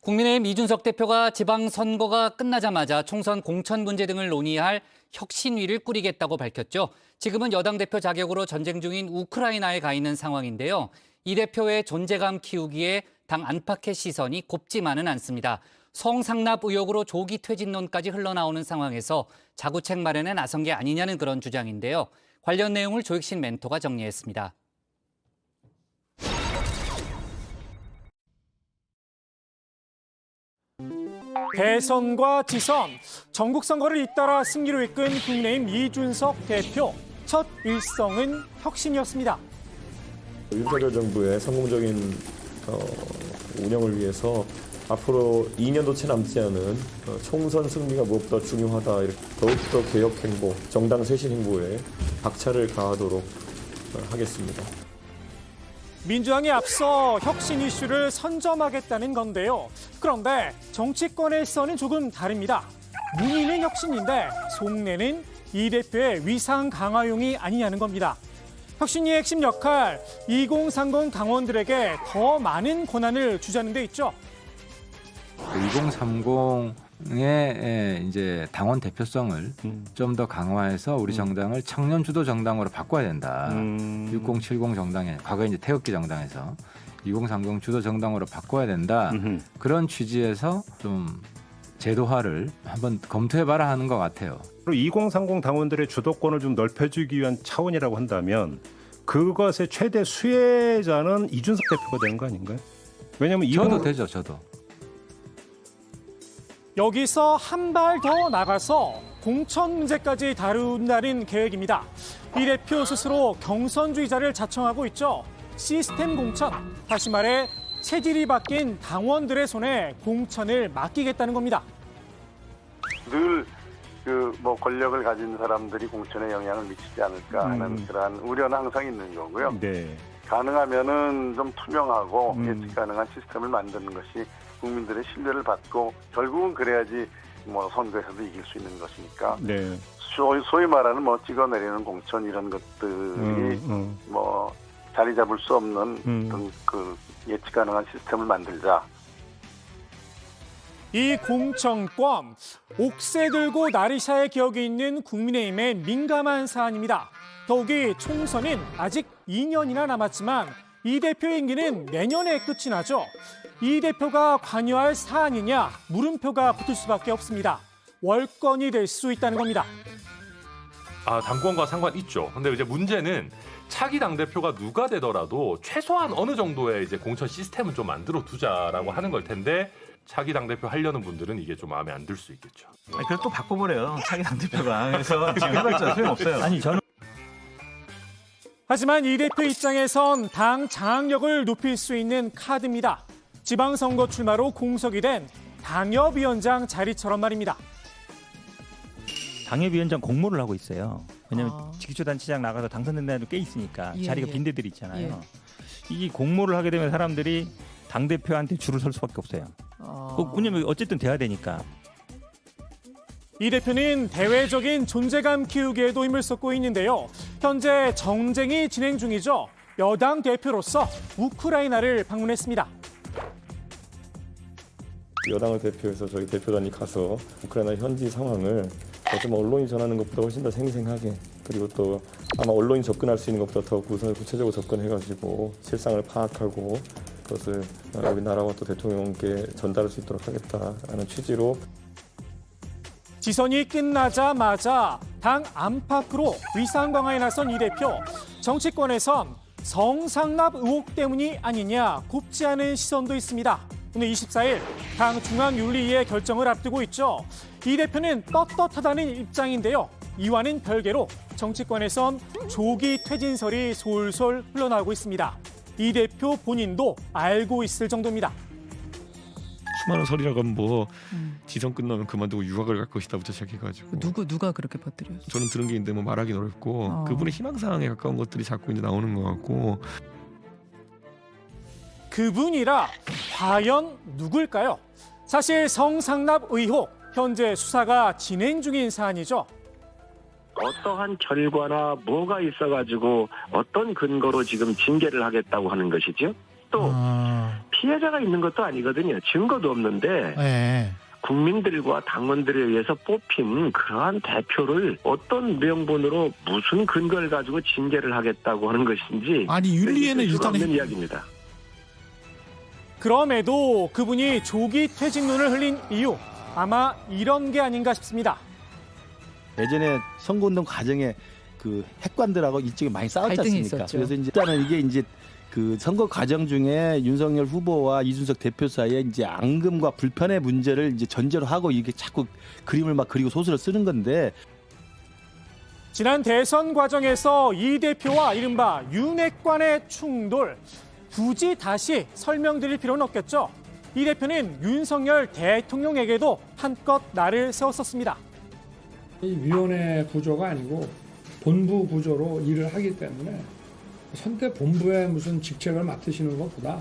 국민의힘 이준석 대표가 지방선거가 끝나자마자 총선 공천 문제 등을 논의할 혁신위를 꾸리겠다고 밝혔죠. 지금은 여당 대표 자격으로 전쟁 중인 우크라이나에 가 있는 상황인데요. 이 대표의 존재감 키우기에 당 안팎의 시선이 곱지만은 않습니다. 성상납 의혹으로 조기 퇴진론까지 흘러나오는 상황에서 자구책 마련에 나선 게 아니냐는 그런 주장인데요. 관련 내용을 조익신 멘토가 정리했습니다. 대선과 지선, 전국 선거를 잇따라 승리로 이끈 국민의힘 이준석 대표. 첫 일성은 혁신이었습니다. 윤석열 정부의 성공적인 운영을 위해서 앞으로 2년도 채 남지 않은 총선 승리가 무엇보다 중요하다. 이렇게 더욱더 개혁 행보, 정당 쇄신 행보에 박차를 가하도록 하겠습니다. 민주당이 앞서 혁신 이슈를 선점하겠다는 건데요. 그런데 정치권에서는 조금 다릅니다. 문의는 혁신인데 속내는 이 대표의 위상 강화용이 아니냐는 겁니다. 혁신위의 핵심 역할, 2030 당원들에게 더 많은 권한을 주자는 데 있죠. 2030의 이제 당원 대표성을 좀 더 강화해서 우리 정당을 청년 주도 정당으로 바꿔야 된다. 6070 정당에 과거 이제 태극기 정당에서 2030 주도 정당으로 바꿔야 된다. 그런 취지에서 좀 제도화를 한번 검토해봐라 하는 것 같아요. 2030 당원들의 주도권을 좀 넓혀주기 위한 차원이라고 한다면 그것의 최대 수혜자는 이준석 대표가 되는 거 아닌가요? 왜냐하면 저도 되죠, 저도. 여기서 한 발 더 나가서 공천 문제까지 다룬다는 계획입니다. 이 대표 스스로 경선주의자를 자청하고 있죠. 시스템 공천, 다시 말해 체질이 바뀐 당원들의 손에 공천을 맡기겠다는 겁니다. 늘 권력을 가진 사람들이 공천에 영향을 미치지 않을까 하는 그러한 우려는 항상 있는 거고요. 네. 가능하면은 좀 투명하고 예측 가능한 시스템을 만드는 것이 국민들의 신뢰를 받고 결국은 그래야지 선거에서도 이길 수 있는 것이니까. 네. 소위 말하는 찍어내리는 공천 이런 것들이 자리 잡을 수 없는 어떤 예측 가능한 시스템을 만들자. 이 공천권, 옥새 들고 나리샤의 기억이 있는 국민의힘의 민감한 사안입니다. 더욱이 총선은 아직 2년이나 남았지만 이 대표의 임기는 내년에 끝이 나죠. 이 대표가 관여할 사안이냐 물음표가 붙을 수밖에 없습니다. 월권이 될 수 있다는 겁니다. 당권과 상관 있죠. 근데 이제 문제는 차기 당대표가 누가 되더라도 최소한 어느 정도의 이제 공천 시스템은 좀 만들어 두자라고 하는 걸 텐데 차기 당대표 하려는 분들은 이게 좀 마음에 안 들 수 있겠죠. 그래서 또 바꿔버려요. 차기 당대표가. 그래서 지금 해봤자 소용없어요. 아니 저는 하지만 이 대표 입장에선 당 장악력을 높일 수 있는 카드입니다. 지방선거 출마로 공석이 된 당협위원장 자리처럼 말입니다. 당협위원장 공모를 하고 있어요. 왜냐하면 기초단체장 나가서 당선된다는 데도 꽤 있으니까 자리가 빈 데들이 있잖아요. 이 공모를 하게 되면 사람들이 당대표한테 줄을 설 수밖에 없어요. 왜냐면 어쨌든 돼야 되니까. 이 대표는 대외적인 존재감 키우기에도 힘을 쏟고 있는데요. 현재 정쟁이 진행 중이죠. 여당 대표로서 우크라이나를 방문했습니다. 여당을 대표해서 저희 대표단이 가서 우크라이나 현지 상황을 좀 언론이 전하는 것보다 훨씬 더 생생하게, 그리고 또 아마 언론이 접근할 수 있는 것보다 더 구체적으로 접근해가지고 실상을 파악하고 그것을 우리나라와 또 대통령께 전달할 수 있도록 하겠다는 취지로. 지선이 끝나자마자 당 안팎으로 위상 강화에 나선 이 대표. 정치권에선 성상납 의혹 때문이 아니냐 곱지 않은 시선도 있습니다. 오늘 24일 당 중앙윤리위의 결정을 앞두고 있죠. 이 대표는 떳떳하다는 입장인데요. 이와는 별개로 정치권에선 조기 퇴진설이 솔솔 흘러나오고 있습니다. 이 대표 본인도 알고 있을 정도입니다. 수많은 설이라고 하면 지선 끝나면 그만두고 유학을 갈 것이다부터 시작해가지고 누가 그렇게 퍼뜨려요? 저는 들은 게 있는데 말하기는 어렵고 그분의 희망사항에 가까운 것들이 자꾸 이제 나오는 것 같고. 그분이라 과연 누굴까요? 사실 성상납 의혹 현재 수사가 진행 중인 사안이죠. 어떠한 결과나 뭐가 있어가지고 어떤 근거로 지금 징계를 하겠다고 하는 것이죠. 또 피해자가 있는 것도 아니거든요. 증거도 없는데 네. 국민들과 당원들에 의해서 뽑힌 그러한 대표를 어떤 명분으로 무슨 근거를 가지고 징계를 하겠다고 하는 것인지 아니 윤리에는 일단 없는 이야기입니다. 그럼에도 그분이 조기 퇴직론을 흘린 이유 아마 이런 게 아닌가 싶습니다. 예전에 선거운동 과정에 그 핵관들하고 이쪽에 많이 싸웠지 갈등이 않습니까? 있었죠. 그래서 이제 일단은 이게 이제 그 선거 과정 중에 윤석열 후보와 이준석 대표 사이에 이제 앙금과 불편의 문제를 이제 전제로 하고 이게 자꾸 그림을 막 그리고 소설을 쓰는 건데 지난 대선 과정에서 이 대표와 이른바 윤핵관의 충돌 굳이 다시 설명드릴 필요는 없겠죠. 이 대표는 윤석열 대통령에게도 한껏 날을 세웠었습니다. 이 위원회 구조가 아니고 본부 구조로 일을 하기 때문에 선대 본부의 무슨 직책을 맡으시는 것보다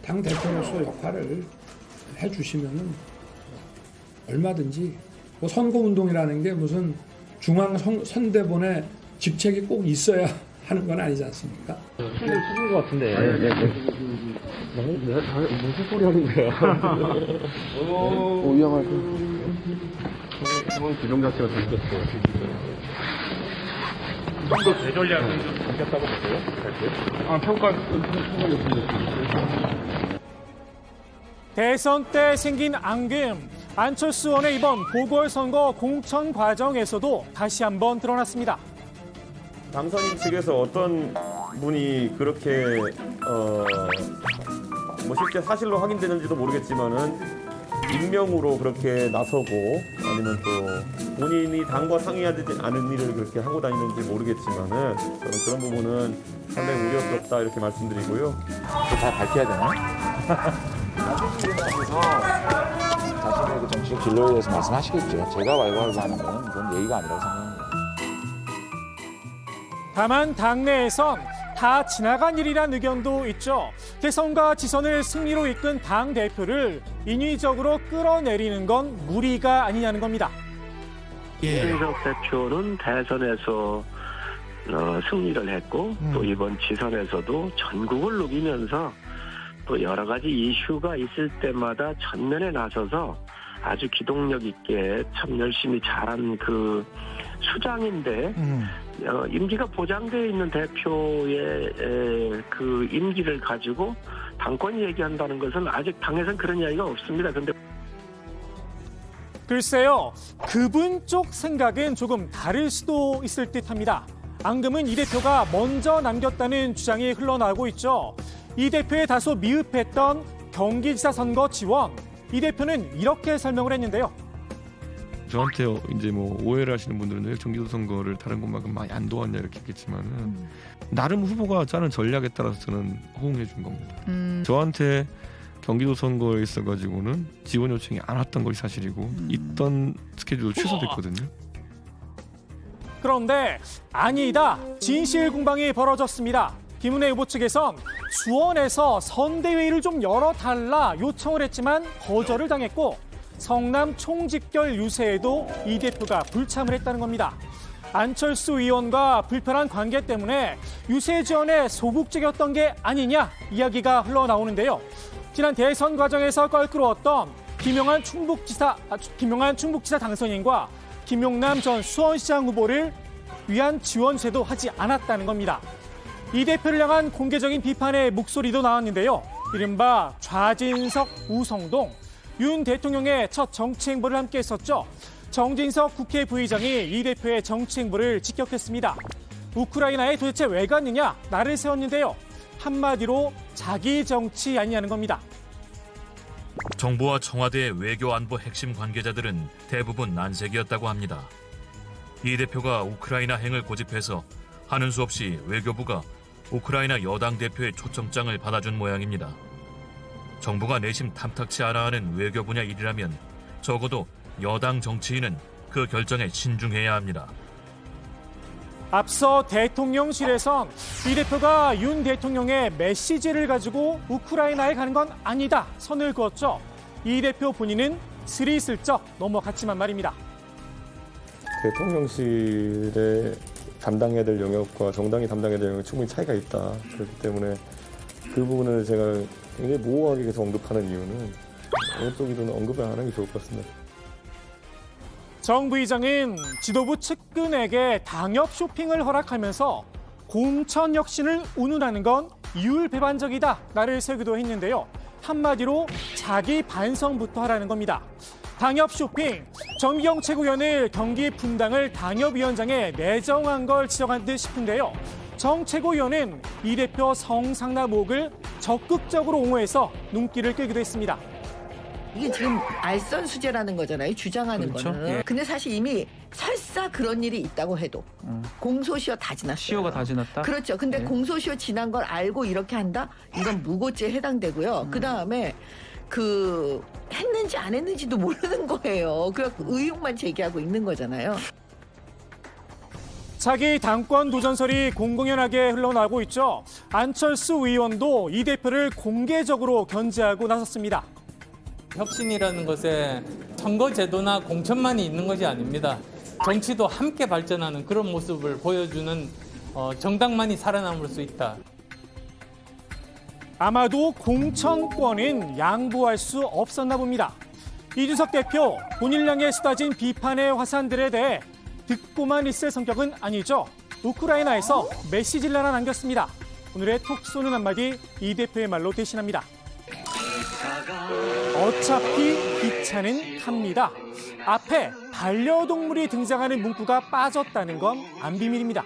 당 대표로서 역할을 해주시면은 얼마든지 뭐 선거 운동이라는 게 무슨 중앙 선대본의 직책이 꼭 있어야 하는 건 아니지 않습니까? 쓰는 것 같은데. 무슨 소리 하는 거야? 위험하죠. 상황 규정 자체가 잘못됐어. 좀더 대전략은 좀 바뀌었다고 보세요? 대선 때 생긴 앙금, 안철수 의원의 이번 보궐선거 공천 과정에서도 다시 한번 드러났습니다. 당선인 측에서 어떤 분이 그렇게 뭐 실제 사실로 확인되는지도 모르겠지만은 익명으로 그렇게 나서고 아니면 또 본인이 당과 상의하지 않은 일을 그렇게 하고 다니는지 모르겠지만은 저는 그런 부분은 상당히 우려스럽다 이렇게 말씀드리고요. 다 밝혀야 되나? 자신의 그 정치적 진로에 대해서 말씀하시겠죠. 제가 왈가왈부하는 건 그건 예의가 아니라고 생각합니다. 다만 당내에선 다 지나간 일이란 의견도 있죠. 대선과 지선을 승리로 이끈 당 대표를 인위적으로 끌어내리는 건 무리가 아니냐는 겁니다. 이준석 대표는 대선에서 승리를 했고 또 이번 지선에서도 전국을 누비면서 또 여러 가지 이슈가 있을 때마다 전면에 나서서 아주 기동력 있게 참 열심히 잘한 그 수장인데 임기가 보장되어 있는 대표의 그 임기를 가지고 당권이 얘기한다는 것은 아직 당에서는 그런 이야기가 없습니다. 근데 글쎄요, 그분 쪽 생각은 조금 다를 수도 있을 듯합니다. 앙금은 이 대표가 먼저 남겼다는 주장이 흘러나오고 있죠. 이 대표의 다소 미흡했던 경기지사 선거 지원, 이 대표는 이렇게 설명을 했는데요. 저한테 이제 뭐 오해를 하시는 분들은 왜 경기도 선거를 다른 곳만큼 많이 안 도왔냐 이렇게 했겠지만은 나름 후보가 짜는 전략에 따라서 저는 호응해 준 겁니다. 저한테 경기도 선거에 있어가지고는 지원 요청이 안 왔던 것이 사실이고 있던 스케줄도 취소됐거든요. 그런데 아니다, 진실 공방이 벌어졌습니다. 김은혜 후보 측에선 수원에서 선대회의를 좀 열어달라 요청을 했지만 거절을 당했고 성남 총집결 유세에도 이 대표가 불참을 했다는 겁니다. 안철수 의원과 불편한 관계 때문에 유세 지원에 소극적이었던 게 아니냐 이야기가 흘러나오는데요. 지난 대선 과정에서 껄끄러웠던 김용한 충북지사 당선인과 김용남 전 수원시장 후보를 위한 지원 제도 하지 않았다는 겁니다. 이 대표를 향한 공개적인 비판의 목소리도 나왔는데요. 이른바 좌진석 우성동, 윤 대통령의 첫 정치 행보를 함께 했었죠. 정진석 국회 부의장이 이 대표의 정치 행보를 직격했습니다. 우크라이나에 도대체 왜 갔느냐 날을 세웠는데요. 한마디로 자기 정치 아니냐는 겁니다. 정부와 청와대의 외교 안보 핵심 관계자들은 대부분 난색이었다고 합니다. 이 대표가 우크라이나 행을 고집해서 하는 수 없이 외교부가 우크라이나 여당 대표의 초청장을 받아준 모양입니다. 정부가 내심 탐탁치 않아 하는 외교 분야 일이라면 적어도 여당 정치인은 그 결정에 신중해야 합니다. 앞서 대통령실에선 이 대표가 윤 대통령의 메시지를 가지고 우크라이나에 가는 건 아니다 선을 그었죠. 이 대표 본인은 스리슬쩍 넘어갔지만 말입니다. 대통령실에 담당해야 될 영역과 정당이 담당해야 될 영역이 충분히 차이가 있다. 그렇기 때문에 그 부분을 제가 굉장히 모호하게 계속 언급하는 이유는 어느 쪽이든 언급을 안 하는 게 좋을 것 같습니다. 정 부의장은 지도부 측근에게 당협 쇼핑을 허락하면서 공천 혁신을 운운하는 건 이율배반적이다 나를 세우기도 했는데요. 한마디로 자기 반성부터 하라는 겁니다. 당협 쇼핑, 정미경 최고위원을 경기 분당을 당협위원장에 내정한 걸 지적한 듯 싶은데요. 정 최고위원은 이 대표 성상납 의혹을 적극적으로 옹호해서 눈길을 끄기도 했습니다. 이게 지금 알선수재라는 거잖아요. 주장하는 그렇죠. 거는. 예. 근데 사실 이미 설사 그런 일이 있다고 해도 공소시효 다 지났어요. 시효가 다 지났다? 그렇죠. 근데 예. 공소시효 지난 걸 알고 이렇게 한다? 이건 무고죄에 해당되고요. 그다음에 했는지 안 했는지도 모르는 거예요. 그래서 의혹만 제기하고 있는 거잖아요. 차기 당권 도전설이 공공연하게 흘러나오고 있죠. 안철수 의원도 이 대표를 공개적으로 견제하고 나섰습니다. 혁신이라는 것에 선거제도나 공천만이 있는 것이 아닙니다. 정치도 함께 발전하는 그런 모습을 보여주는 정당만이 살아남을 수 있다. 아마도 공천권은 양보할 수 없었나 봅니다. 이준석 대표 본인 향해 쏟아진 비판의 화살들에 대해 듣고만 있을 성격은 아니죠. 우크라이나에서 메시지를 하나 남겼습니다. 오늘의 톡 쏘는 한마디 이 대표의 말로 대신합니다. 어차피 기차는 갑니다. 앞에 반려동물이 등장하는 문구가 빠졌다는 건 안 비밀입니다.